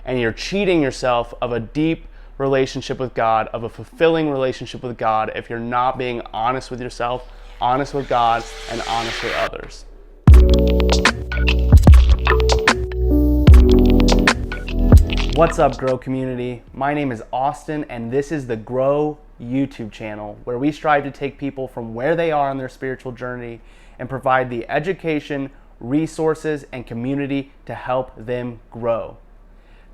and you're cheating yourself of a deep relationship with God, of a fulfilling relationship with God, if you're not being honest with yourself, honest with God, and honest with others. What's up, Grow community? My name is Austin, and this is the Grow YouTube channel, where we strive to take people from where they are on their spiritual journey and provide the education, resources, and community to help them grow.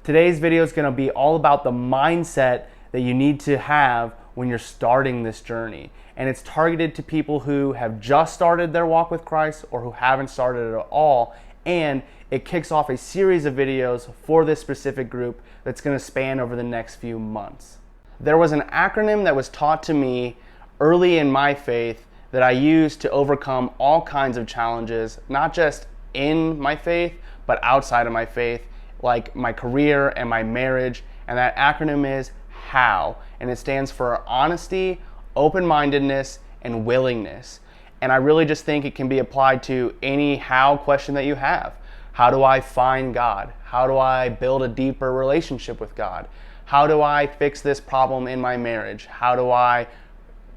Today's video is going to be all about the mindset that you need to have when you're starting this journey. And it's targeted to people who have just started their walk with Christ or who haven't started at all. And it kicks off a series of videos for this specific group that's going to span over the next few months. There was an acronym that was taught to me early in my faith that I used to overcome all kinds of challenges, not just in my faith, but outside of my faith, like my career and my marriage. And that acronym is HOW, and it stands for honesty, open-mindedness, and willingness. And I really just think it can be applied to any how question that you have. How do I find God? How do I build a deeper relationship with God? How do I fix this problem in my marriage? How do I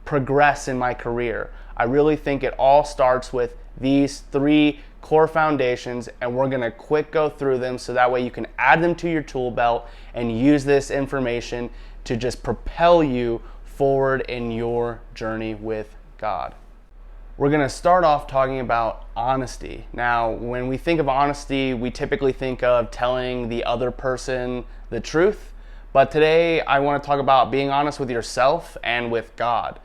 progress in my career? I really think it all starts with these three core foundations, and we're gonna quick go through them so that way you can add them to your tool belt and use this information to just propel you forward in your journey with God. We're gonna start off talking about honesty. Now, when we think of honesty, we typically think of telling the other person the truth. But today I want to talk about being honest with yourself and with God.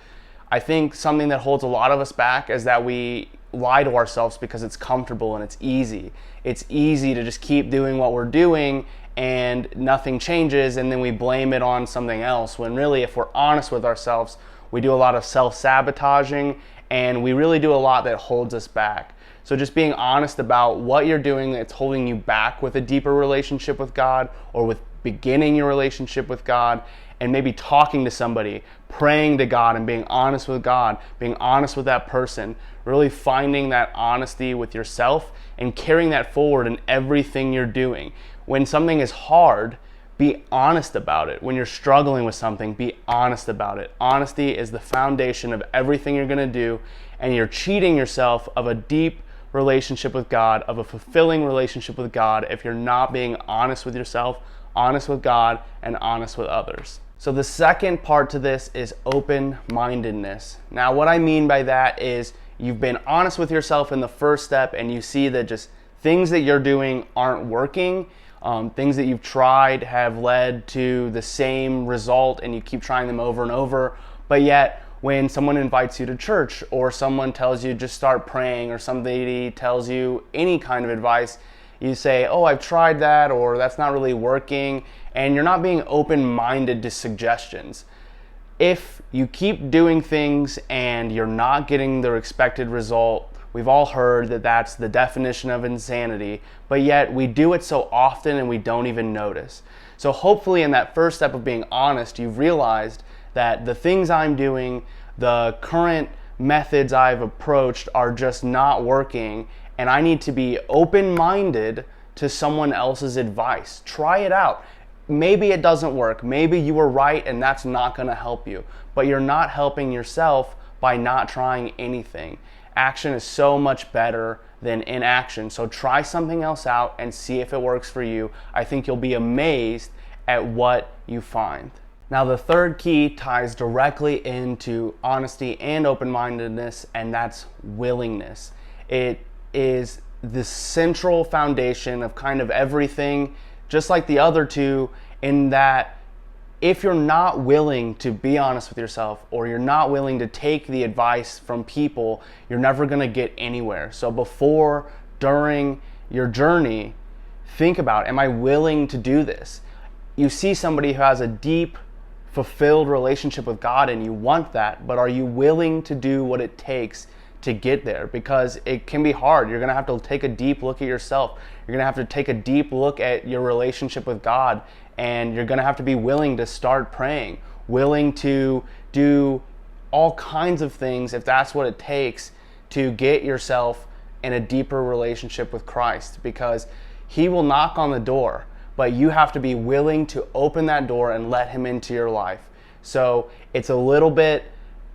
I think something that holds a lot of us back is that we lie to ourselves because it's comfortable and it's easy. It's easy to just keep doing what we're doing and nothing changes, and then we blame it on something else, when really, if we're honest with ourselves, we do a lot of self-sabotaging and we really do a lot that holds us back. So just being honest about what you're doing that's holding you back with a deeper relationship with God, or with beginning your relationship with God, and maybe talking to somebody, praying to God and being honest with God, being honest with that person, really finding that honesty with yourself and carrying that forward in everything you're doing. When something is hard, be honest about it. When you're struggling with something, be honest about it. Honesty is the foundation of everything you're gonna do, and you're cheating yourself of a deep relationship with God, of a fulfilling relationship with God, if you're not being honest with yourself, honest with God, and honest with others. So the second part to this is open-mindedness. Now, what I mean by that is you've been honest with yourself in the first step, and you see that just things that you're doing aren't working. Things that you've tried have led to the same result, and you keep trying them over and over. But yet, when someone invites you to church, or someone tells you just start praying, or somebody tells you any kind of advice, you say, oh, I've tried that, or that's not really working, and you're not being open-minded to suggestions. If you keep doing things and you're not getting the expected result, we've all heard that that's the definition of insanity, but yet we do it so often and we don't even notice. So hopefully in that first step of being honest, you've realized that the things I'm doing, the current methods I've approached are just not working, and I need to be open-minded to someone else's advice. Try it out. Maybe it doesn't work. Maybe you were right and that's not gonna help you, but you're not helping yourself by not trying anything. Action is so much better than inaction. So try something else out and see if it works for you. I think you'll be amazed at what you find. Now, the third key ties directly into honesty and open-mindedness, and that's willingness. It is the central foundation of kind of everything, just like the other two, in that if you're not willing to be honest with yourself, or you're not willing to take the advice from people, you're never gonna get anywhere. So before, during your journey, think about, am I willing to do this? You see somebody who has a deep, fulfilled relationship with God and you want that, but are you willing to do what it takes to get there? Because it can be hard. You're gonna have to take a deep look at yourself. You're gonna have to take a deep look at your relationship with God, and you're gonna have to be willing to start praying, willing to do all kinds of things if that's what it takes to get yourself in a deeper relationship with Christ, because He will knock on the door. but you have to be willing to open that door and let him into your life. So it's a little bit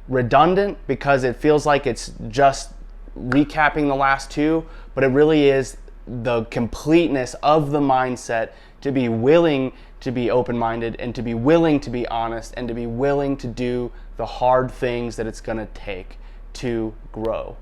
redundant because it feels like it's just recapping the last two, but it really is the completeness of the mindset to be willing to be open-minded and to be willing to be honest and to be willing to do the hard things that it's going to take to grow.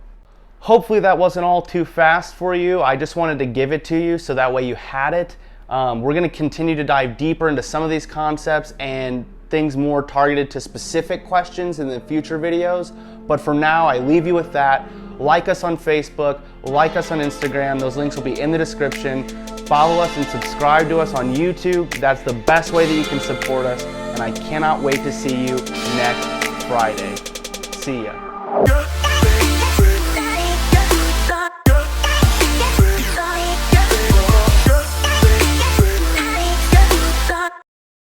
Hopefully that wasn't all too fast for you. I just wanted to give it to you so that way you had it. We're going to continue to dive deeper into some of these concepts and things more targeted to specific questions in the future videos. But for now, I leave you with that. Like us on Facebook, like us on Instagram. Those links will be in the description. Follow us and subscribe to us on YouTube. That's the best way that you can support us. And I cannot wait to see you next Friday. See ya.